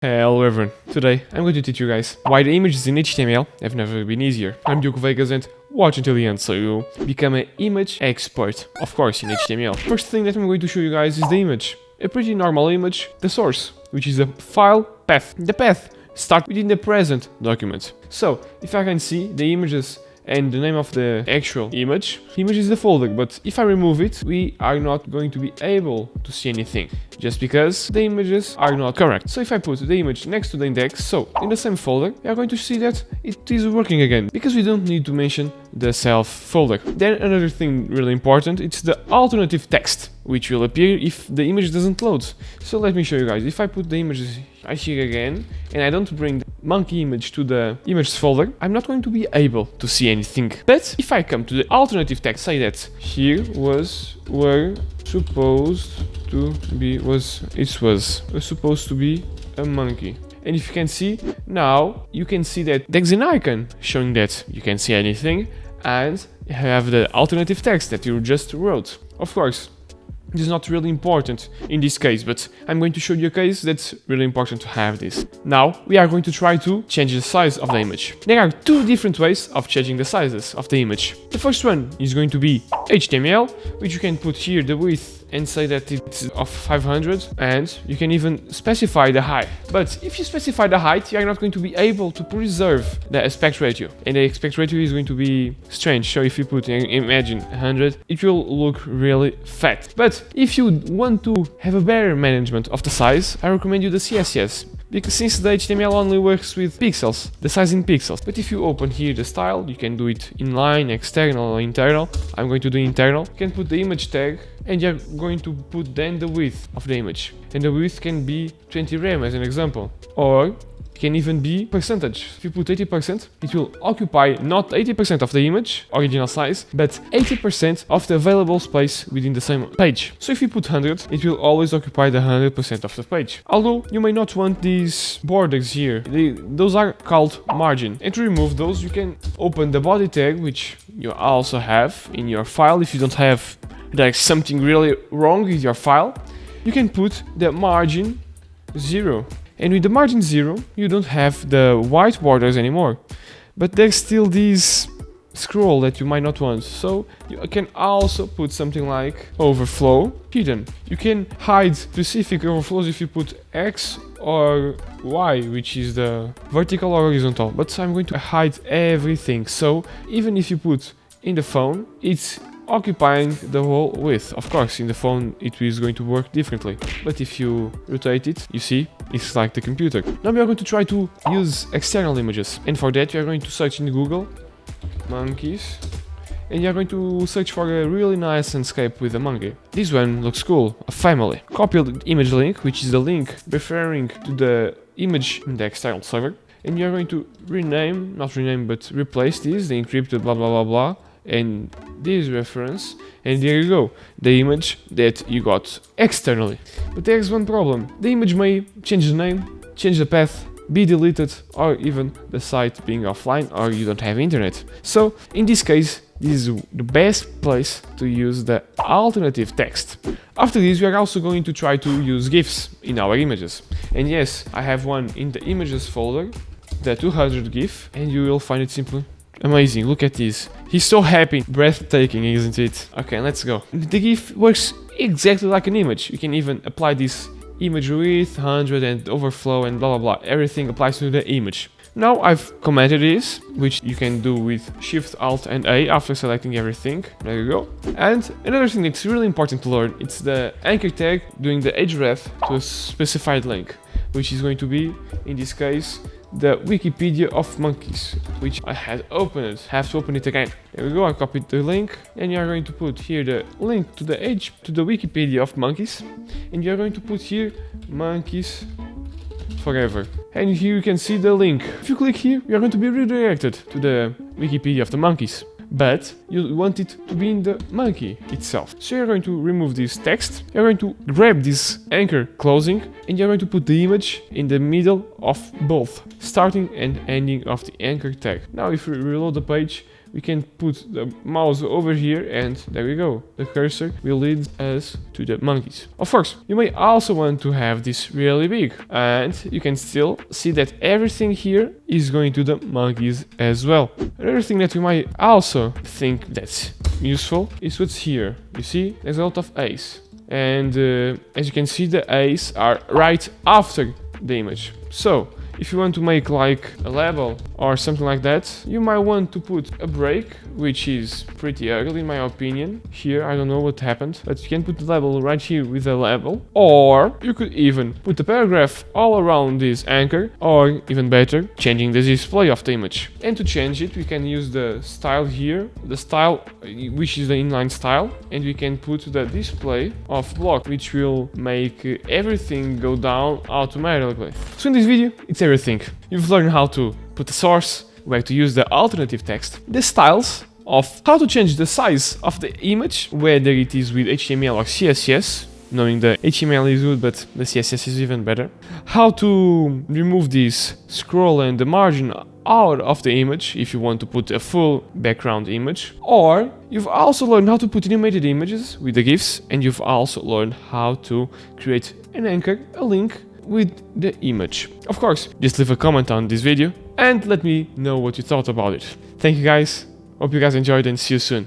Hello everyone, today I'm going to teach you guys why the images in HTML have never been easier. I'm Diogo Veigas and watch until the end so you become an image expert, of course in HTML. First thing that I'm going to show you guys is the image. A pretty normal image, the source, which is a file path. The path starts within the present document. So, if I can see the images and the name of the actual image is the folder, but if I remove it, we are not going to be able to see anything, just because the images are not correct. So if I put the image next to the index, so in the same folder, we are going to see that it is working again, because we don't need to mention the self folder. Then another thing really important, it's the alternative text, which will appear if the image doesn't load. So let me show you guys. If I put the images here again, and I don't bring the monkey image to the images folder, I'm not going to be able to see anything. But if I come to the alternative text, say that here were supposed to be supposed to be a monkey. And if you can see, now you can see that there's an icon showing that you can see anything, and you have the alternative text that you just wrote. Of course, this is not really important in this case, but I'm going to show you a case that's really important to have this. Now, we are going to try to change the size of the image. There are two different ways of changing the sizes of the image. The first one is going to be HTML, which you can put here the width and say that it's of 500, and you can even specify the height. But if you specify the height, you are not going to be able to preserve the aspect ratio, and the aspect ratio is going to be strange. So if you put, imagine 100, it will look really fat. But if you want to have a better management of the size, I recommend you the CSS. Because since the HTML only works with pixels, the size in pixels. But if you open here the style, you can do it inline, external or internal. I'm going to do internal. You can put the image tag, and you're going to put then the width of the image. And the width can be 20 rem as an example. Or can even be percentage. If you put 80%, it will occupy not 80% of the image, original size, but 80% of the available space within the same page. So if you put 100, it will always occupy the 100% of the page. Although you may not want these borders here, those are called margin. And to remove those, you can open the body tag, which you also have in your file. If you don't have, there's something really wrong with your file, you can put the margin 0. And with the margin 0, you don't have the white borders anymore. But there's still this scroll that you might not want. So you can also put something like overflow hidden. You can hide specific overflows if you put X or Y, which is the vertical or horizontal. But I'm going to hide everything. So even if you put in the phone, it's occupying the whole width. Of course, in the phone it is going to work differently, but if you rotate it, you see, it's like the computer. Now we are going to try to use external images, and for that we are going to search in Google monkeys, and you are going to search for a really nice landscape with a monkey. This one looks cool, a family. Copy the image link, which is the link referring to the image in the external server, and you are going to replace this, the encrypted blah blah blah blah, and this reference, and there you go, the image that you got externally. But there's one problem: the image may change the name, change the path, be deleted, or even the site being offline, or you don't have internet. So in this case, this is the best place to use the alternative text. After this, we are also going to try to use GIFs in our images. And yes, I have one in the images folder, the 200 GIF, and you will find it simply amazing. Look at this. He's so happy. Breathtaking, isn't it? Okay, let's go. The GIF works exactly like an image. You can even apply this image width, 100 and overflow and blah blah blah. Everything applies to the image. Now I've commented this, which you can do with Shift, Alt and A after selecting everything. There you go. And another thing that's really important to learn, it's the anchor tag doing the href to a specified link, which is going to be, in this case, the Wikipedia of monkeys, which I had opened. Have to open it again. There we go, I copied the link, and you are going to put here the link to the Wikipedia of monkeys, and you are going to put here monkeys forever. And here you can see the link. If you click here, you are going to be redirected to the Wikipedia of the monkeys. But you want it to be in the monkey itself. So you're going to remove this text, you're going to grab this anchor closing, and you're going to put the image in the middle of both, starting and ending of the anchor tag. Now if we reload the page, we can put the mouse over here and there we go. The cursor will lead us to the monkeys. Of course, you may also want to have this really big, and you can still see that everything here is going to the monkeys as well. Another thing that you might also think that's useful is what's here. You see, there's a lot of A's. And as you can see, the A's are right after the image. So if you want to make like a label or something like that, you might want to put a break, which is pretty ugly in my opinion. Here, I don't know what happened, but you can put the label right here with a label. Or you could even put a paragraph all around this anchor, or even better, changing the display of the image. And to change it, we can use the style here, the style, which is the inline style, and we can put the display of block, which will make everything go down automatically. So in this video, it's everything. You've learned how to put a source, where to use the alternative text, the styles of how to change the size of the image, whether it is with HTML or CSS, knowing the HTML is good but the CSS is even better, how to remove this scroll and the margin out of the image if you want to put a full background image, or you've also learned how to put animated images with the GIFs, and you've also learned how to create an anchor, a link with the image. Of course, just leave a comment on this video and let me know what you thought about it. Thank you guys, hope you guys enjoyed and see you soon.